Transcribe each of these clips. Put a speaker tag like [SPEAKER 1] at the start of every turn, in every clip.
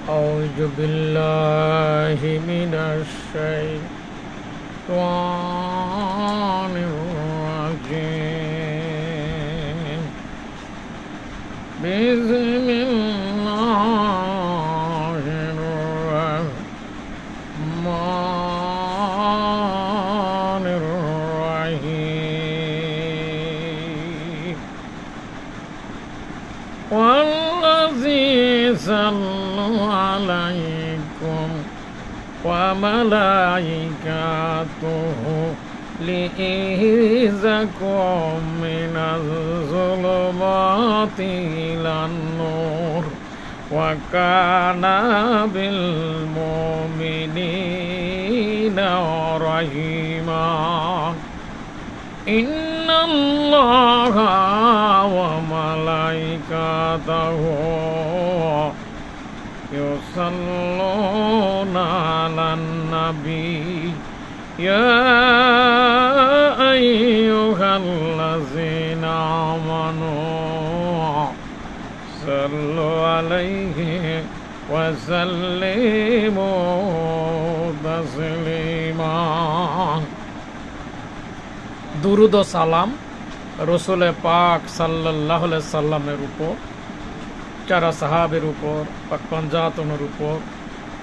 [SPEAKER 1] أعوذ بالله من الشيطان الرجيم بسم الله الرحمن الرحيم والذي صلوا عليكم وملائكته لإخراجكم من الظلمات إلى النور وكان بالمؤمنين رحيما إن الله وملائكته يصلون على النبي يا أيها الذين آمنوا صلوا عليه وسلموا تسليما দুরুদ ও সালাম রসুল পাক সাল্লাল্লাহু আলাইহি সাল্লামের উপর, যারা সাহাবের উপর, পাক পঞ্জাতনের উপর,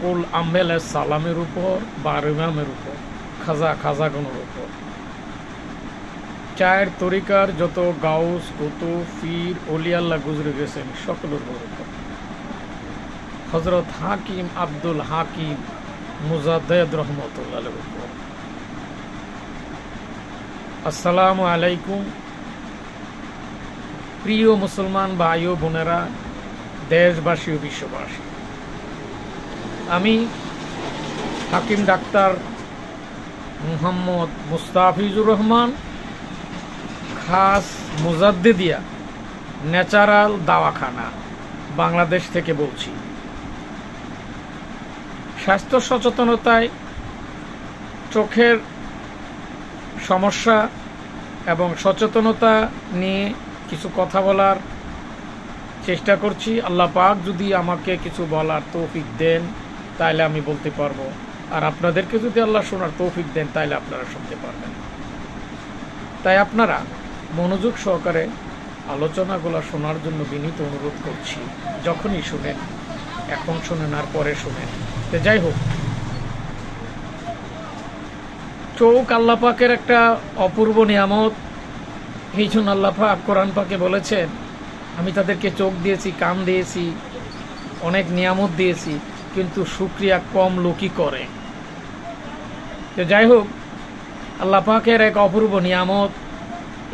[SPEAKER 1] কুল আম্বেলের সালামের উপর, বার ইমামের উপর, খাজাগণের উপর, চায়ের তরিকার যত গাউস কুতুব পীর ওলিয়াল্লাহ গুজরে গেছেন সকলের উপর, হযরত হাকিম আব্দুল হাকিম মুজাদ্দেদ রহমতুল্লাহ আলাইহির উপর। আসসালামু আলাইকুম প্রিয় মুসলমান ভাই ও বোনেরা, দেশবাসী ও বিশ্ববাসী। আমি হাকিম ডাক্তার মুহাম্মদ মুস্তাফিজুর রহমান, খাস মুজাদ্দিদিয়া ন্যাচারাল দাওয়াখানা বাংলাদেশ থেকে বলছি। স্বাস্থ্য সচেতনতায় চোখের সমস্যা এবং সচেতনতা নিয়ে কিছু কথা বলার চেষ্টা করছি। আল্লাহ পাক যদি আমাকে কিছু বলার তৌফিক দেন তাহলে আমি বলতে পারবো, আর আপনাদেরকে যদি আল্লাহ শোনার তৌফিক দেন তাহলে আপনারা শুনতে পারবেন। তাই আপনারা মনোযোগ সহকারে আলোচনাগুলো শোনার জন্য বিনীত অনুরোধ করছি। যখনই শুনেন, এখন শুনেন আর পরে শুনেন। তো যাই হোক, চোখ আল্লাহ পাকের একটা অপূর্ব নিয়ামত। এই জন্য আল্লাহ পাক কোরআন পাকে বলেছেন, আমি তাদেরকে চোখ দিয়েছি, কান দিয়েছি, অনেক নিয়ামত দিয়েছি, কিন্তু শুকরিয়া কম লোকই করে। তো যাই হোক, আল্লাহ পাকের এক অপূর্ব নিয়ামত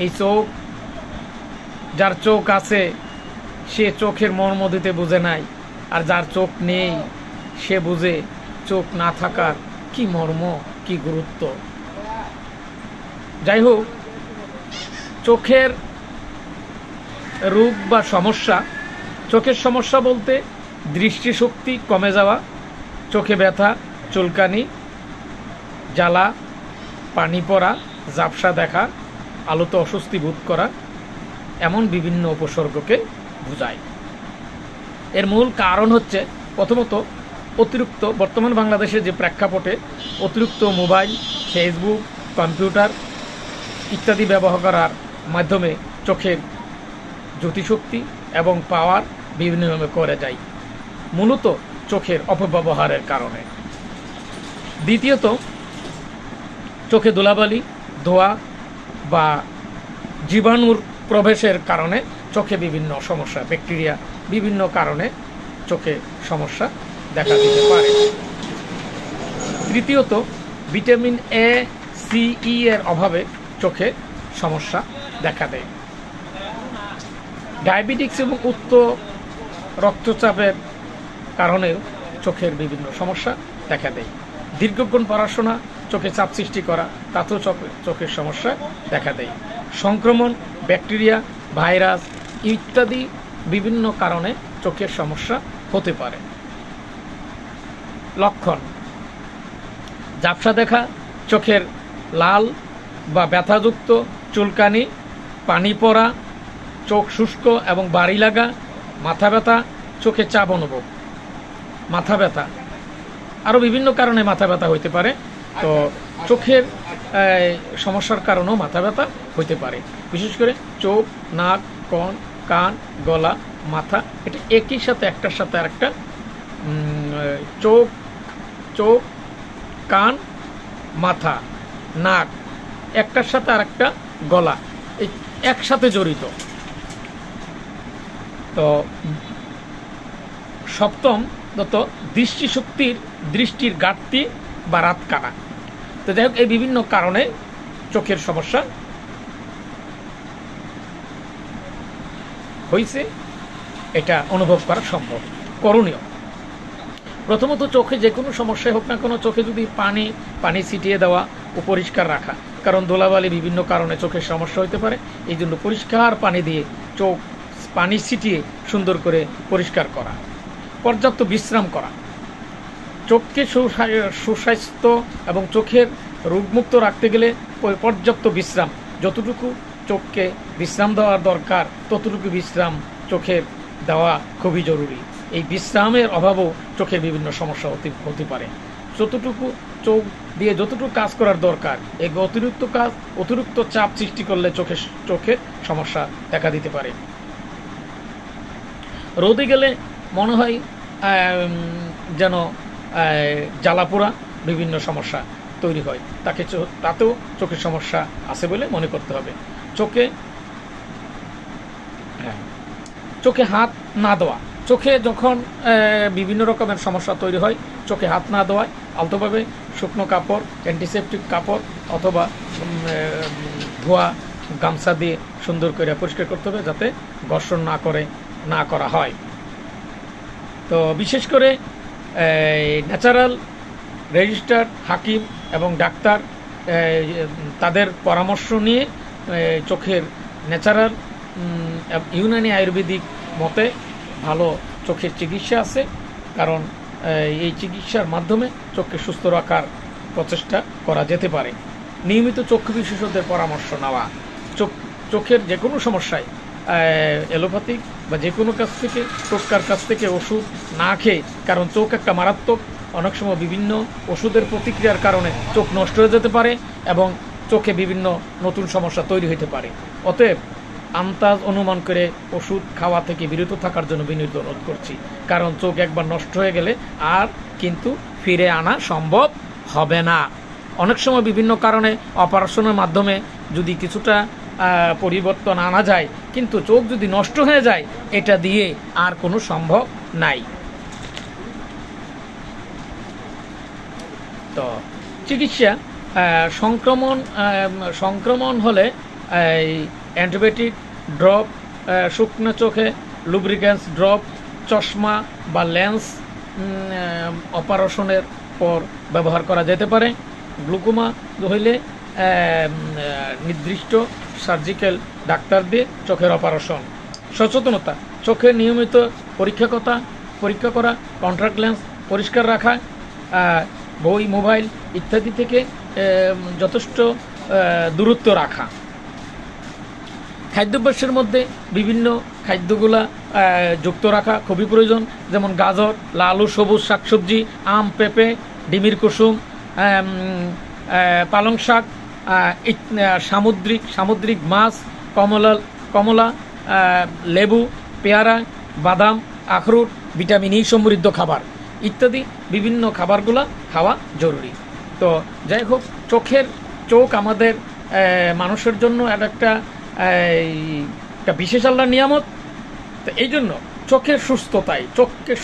[SPEAKER 1] এই চোখ। যার চোখ আছে সে চোখের মর্ম দিতে বুঝে নাই, আর যার চোখ নেই সে বুঝে চোখ না থাকার কি মর্ম, কি গুরুত্ব। যাই হোক, চোখের রোগ বা সমস্যা, চোখের সমস্যা বলতে দৃষ্টিশক্তি কমে যাওয়া, চোখে ব্যথা, চুলকানি, জ্বালা, পানি পড়া, ঝাপসা দেখা, আলোতে অস্বস্তি বোধ করা, এমন বিভিন্ন উপসর্গকে বোঝায়। এর মূল কারণ হচ্ছে প্রথমত অতিরিক্ত, বর্তমান বাংলাদেশের যে প্রেক্ষাপটে অতিরিক্ত মোবাইল, ফেসবুক, কম্পিউটার ইত্যাদি ব্যবহার করার মাধ্যমে চোখের জ্যোতিশক্তি এবং পাওয়ার বিভিন্নভাবে করে যায়, মূলত চোখের অপব্যবহারের কারণে। দ্বিতীয়ত, চোখে ধুলাবালি, ধোঁয়া বা জীবাণুর প্রবেশের কারণে চোখে বিভিন্ন সমস্যা, ব্যাকটেরিয়া বিভিন্ন কারণে চোখে সমস্যা দেখা দিতে পারে। তৃতীয়ত, ভিটামিন এ, সি, ই এর অভাবে চোখে সমস্যা দেখা দেয়। ডায়াবেটিক্স এবং উচ্চ রক্তচাপের কারণেও চোখের বিভিন্ন সমস্যা দেখা দেয়। দীর্ঘক্ষণ পড়াশোনা চোখে চাপ সৃষ্টি করা, তাতেও চোখের সমস্যা দেখা দেয়। সংক্রমণ, ব্যাকটেরিয়া, ভাইরাস ইত্যাদি বিভিন্ন কারণে চোখের সমস্যা হতে পারে। লক্ষণ: ঝাপসা দেখা, চোখের লাল বা ব্যথাযুক্ত, চুলকানি, পানি পড়া, চোখ শুষ্ক এবং বাড়ি লাগা, মাথা ব্যথা, চোখে চাপ অনুভব। মাথা ব্যথা, আরও বিভিন্ন কারণে মাথা ব্যথা হইতে পারে। তো চোখের সমস্যার কারণেও মাথা ব্যথা হইতে পারে। বিশেষ করে চোখ, নাক, কান, গলা, মাথা, এটা একই সাথে একটার সাথে আরেকটা, চোখ, কান, মাথা, নাক, একটার সাথে আরেকটা, গলা, এই একসাথে জড়িত। তো সপ্তম দৃষ্টির ঘাটতি বা রাত কানা। তো যাই হোক, এই বিভিন্ন কারণে চোখের সমস্যা হয়েছে, এটা অনুভব করা সম্ভব, করণীয়। প্রথমত চোখে যে কোনো সমস্যাই হোক না কোনো, চোখে যদি পানি ছিটিয়ে দেওয়া ও পরিষ্কার রাখা, কারণ ধুলাবালি বিভিন্ন কারণে চোখের সমস্যা হতে পারে। এই জন্য পরিষ্কার পানি দিয়ে চোখ পানি ছিটিয়ে সুন্দর করে পরিষ্কার করা, পর্যাপ্ত বিশ্রাম করা, চোখকে সুস্বাস্থ্য এবং চোখের রোগমুক্ত রাখতে গেলে পর্যাপ্ত বিশ্রাম, যতটুকু চোখকে বিশ্রাম দেওয়ার দরকার ততটুকু বিশ্রাম চোখের দেওয়া খুবই জরুরি। এই বিশ্রামের অভাবও চোখের বিভিন্ন সমস্যা হতে পারে। যতটুকু চোখ দিয়ে যতটুকু কাজ করার দরকার, এই অতিরিক্ত চাপ সৃষ্টি করলে চোখের সমস্যা দেখা দিতে পারে। রোদে গেলে মনে হয় যেন জ্বালাপোড়া বিভিন্ন সমস্যা তৈরি হয়, তাতেও চোখের সমস্যা আছে বলে মনে করতে হবে। চোখে হাত না দেওয়া, চোখে যখন বিভিন্ন রকমের সমস্যা তৈরি হয়, চোখে হাত না দেওয়ায় আলতোভাবে শুকনো কাপড়, অ্যান্টিসেপটিক কাপড় অথবা ধোয়া গামছা দিয়ে সুন্দর করে পরিষ্কার করতে হবে, যাতে ঘর্ষণ না করা হয়। তো বিশেষ করে ন্যাচারাল রেজিস্টার্ড হাকিম এবং ডাক্তার তাদের পরামর্শ নিয়ে চোখের ন্যাচারাল ইউনানি আয়ুর্বেদিক মতে ভালো চোখের চিকিৎসা আছে, কারণ এই চিকিৎসার মাধ্যমে চোখকে সুস্থ রাখার প্রচেষ্টা করা যেতে পারে। নিয়মিত চক্ষু বিশেষজ্ঞদের পরামর্শ নেওয়া, চোখের যে কোনো সমস্যায় অ্যালোপ্যাথিক বা যে কোনো টোটকার কাছ থেকে ওষুধ না খেয়ে, কারণ চোখ একটা মারাত্মক, অনেক সময় বিভিন্ন ওষুধের প্রতিক্রিয়ার কারণে চোখ নষ্ট হয়ে যেতে পারে এবং চোখে বিভিন্ন নতুন সমস্যা তৈরি হতে পারে। অতএব আন্দাজ অনুমান করে ওষুধ খাওয়া থেকে বিরত থাকার জন্য বিনীত অনুরোধ করছি, কারণ চোখ একবার নষ্ট হয়ে গেলে আর কিন্তু ফিরে আনা সম্ভব হবে না। অনেক সময় বিভিন্ন কারণে অপারেশনের মাধ্যমে যদি কিছুটা পরিবর্তন আনা যায়, কিন্তু চোখ যদি নষ্ট হয়ে যায় এটা দিয়ে আর কোনো সম্ভব নাই। তো চিকিৎসা সংক্রমণ হলে অ্যান্টিবায়োটিক ড্রপ, শুকনো চোখে লুব্রিক্যান্টস ড্রপ, চশমা বা লেন্স অপারেশনের পর ব্যবহার করা যেতে পারে। গ্লুকোমা হইলে নির্দিষ্ট সার্জিক্যাল ডাক্তার দিয়ে চোখের অপারেশন। সচেতনতা, চোখের নিয়মিত পরীক্ষা করা, কন্ট্যাক্ট লেন্স পরিষ্কার রাখা, বই, মোবাইল ইত্যাদি থেকে যথেষ্ট দূরত্ব রাখা। খাদ্যাভ্যাসের মধ্যে বিভিন্ন খাদ্যগুলা যুক্ত রাখা খুবই প্রয়োজন, যেমন গাজর, লাল ও সবুজ শাকসবজি, আম, পেঁপে, ডিমের কুসুম, পালং শাক, সামুদ্রিক মাছ, কমলা, লেবু, পেয়ারা, বাদাম, আখরোট, ভিটামিন ই সমৃদ্ধ খাবার ইত্যাদি বিভিন্ন খাবারগুলা খাওয়া জরুরি। তো যাই হোক, চোখ আমাদের মানুষের জন্য একটা বিশেষ আল্লাহর নিয়ামত। তো এই জন্য চোখকে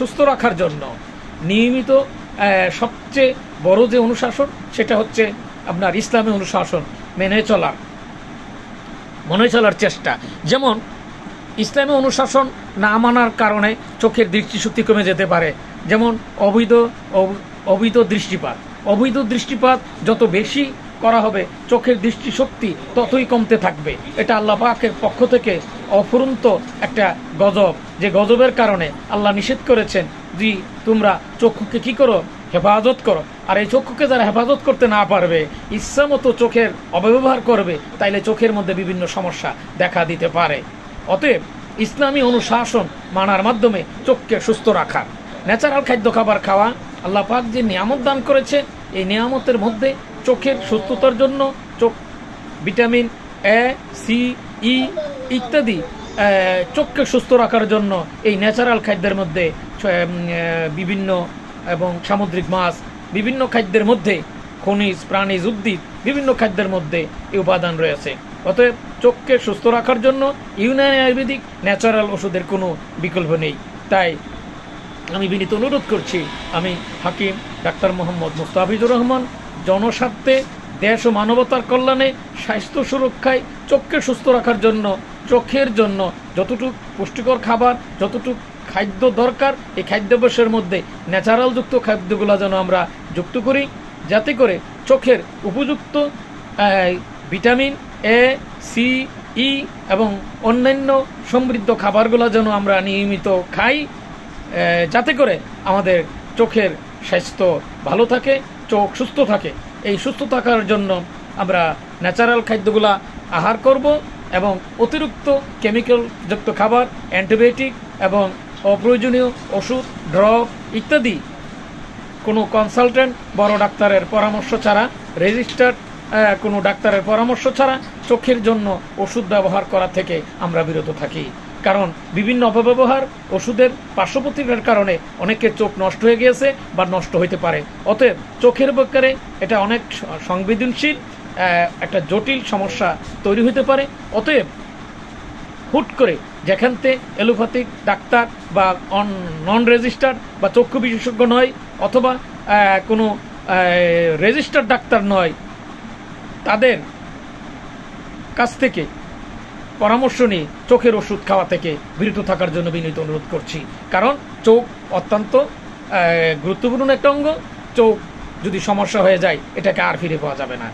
[SPEAKER 1] সুস্থ রাখার জন্য নিয়মিত সবচেয়ে বড় যে অনুশাসন সেটা হচ্ছে আপনার ইসলামী অনুশাসন মেনে চলার চেষ্টা। যেমন ইসলামী অনুশাসন না মানার কারণে চোখের দৃষ্টিশক্তি কমে যেতে পারে, যেমন অবৈধ দৃষ্টিপাত যত বেশি করা হবে চোখের দৃষ্টিশক্তি ততই কমতে থাকবে। এটা আল্লাহ পাকের পক্ষ থেকে অফুরন্ত একটা গজব, যে গজবের কারণে আল্লাহ নিষেধ করেছেন যে তোমরা চক্ষুকে কি করো, হেফাজত করো। আর এই চক্ষুকে যারা হেফাজত করতে না পারবে, ইচ্ছা মতো চোখের অপব্যবহার করবে, তাইলে চোখের মধ্যে বিভিন্ন সমস্যা দেখা দিতে পারে। অতএব ইসলামী অনুশাসন মানার মাধ্যমে চোখকে সুস্থ রাখার ন্যাচারাল খাদ্য খাবার খাওয়া। আল্লাহ পাক যে নিয়ামত দান করেছে, এই নিয়ামতের মধ্যে চোখের সুস্থতার জন্য চোখ ভিটামিন এ, সি, ই ইত্যাদি চোখকে সুস্থ রাখার জন্য এই ন্যাচারাল খাদ্যের মধ্যে বিভিন্ন এবং সামুদ্রিক মাছ, বিভিন্ন খাদ্যের মধ্যে খনিজ, প্রাণীজ, উদ্ভিদ, বিভিন্ন খাদ্যের মধ্যে এই উপাদান রয়েছে। অতএব চোখকে সুস্থ রাখার জন্য ইউনানি আয়ুর্বেদিক ন্যাচারাল ওষুধের কোনো বিকল্প নেই। তাই আমি বিনীত অনুরোধ করছি, আমি হাকিম ডাক্তার মোহাম্মদ মুস্তাফিজুর রহমান জনস্বার্থে, দেশ ও মানবতার কল্যাণে, স্বাস্থ্য সুরক্ষায়, চোখকে সুস্থ রাখার জন্য, চোখের জন্য যতটুকু পুষ্টিকর খাবার, যতটুকু খাদ্য দরকার, এই খাদ্যাভ্যাসের মধ্যে ন্যাচারালযুক্ত খাদ্যগুলো যেন আমরা যুক্ত করি, যাতে করে চোখের উপযুক্ত ভিটামিন এ, সি, ই এবং অন্যান্য সমৃদ্ধ খাবারগুলো যেন আমরা নিয়মিত খাই, যাতে করে আমাদের চোখের স্বাস্থ্য ভালো থাকে, চোখ সুস্থ থাকে। এই সুস্থ থাকার জন্য আমরা ন্যাচারাল খাদ্যগুলা আহার করব এবং অতিরিক্ত কেমিক্যালযুক্ত খাবার, অ্যান্টিবায়োটিক এবং অপ্রয়োজনীয় ওষুধ, ড্রপ ইত্যাদি কোনো কনসালটেন্ট, বড় ডাক্তারের পরামর্শ ছাড়া, রেজিস্টার্ড কোনো ডাক্তারের পরামর্শ ছাড়া চোখের জন্য ওষুধ ব্যবহার করা থেকে আমরা বিরত থাকি। কারণ বিভিন্ন অপব্যবহার, ওষুধের পার্শ্ব প্রতিক্রিয়ার কারণে অনেকের চোখ নষ্ট হয়ে গিয়েছে বা নষ্ট হইতে পারে। অতএব চোখের ব্যাপারে এটা অনেক সংবেদনশীল, একটা জটিল সমস্যা তৈরি হতে পারে। অতএব হুট করে যেখানতে এলোপ্যাথিক ডাক্তার বা নন রেজিস্টার্ড বা চক্ষু বিশেষজ্ঞ নয়, অথবা কোনো রেজিস্টার্ড ডাক্তার নয়, তাদের কাছ থেকে পরামর্শ নিয়ে চোখের ওষুধ খাওয়া থেকে বিরত থাকার জন্য বিনীত অনুরোধ করছি। কারণ চোখ অত্যন্ত গুরুত্বপূর্ণ একটা অঙ্গ। চোখ যদি সমস্যা হয়ে যায়, এটাকে আর ফিরে পাওয়া যাবে না।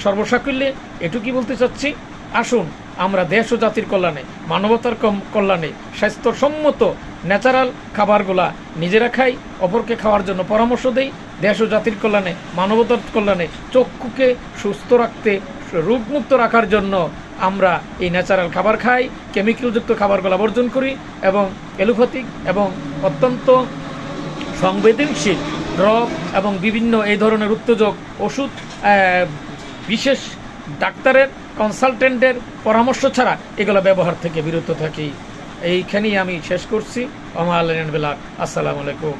[SPEAKER 1] সর্বসাকুল্যে এটুকুই বলতে চাচ্ছি, আসুন আমরা দেশ ও জাতির কল্যাণে, মানবতার কল্যাণে স্বাস্থ্যসম্মত ন্যাচারাল খাবারগুলা নিজেরা খাই, অপরকে খাওয়ার জন্য পরামর্শ দেই। দেশ ও জাতির কল্যাণে, মানবতার কল্যাণে চক্ষুকে সুস্থ রাখতে, রোগমুক্ত রাখার জন্য আমরা এই ন্যাচারাল খাবার খাই, কেমিক্যালযুক্ত খাবারগুলো বর্জন করি এবং এলোপ্যাথিক এবং অত্যন্ত সংবেদনশীল ড্রপ এবং বিভিন্ন এই ধরনের উত্তেজক ওষুধ বিশেষ ডাক্তারের, কনসালটেন্টের পরামর্শ ছাড়া এগুলো ব্যবহার থেকে বিরত থাকি। এইখানেই আমি শেষ করছি। আসসালামু আলাইকুম।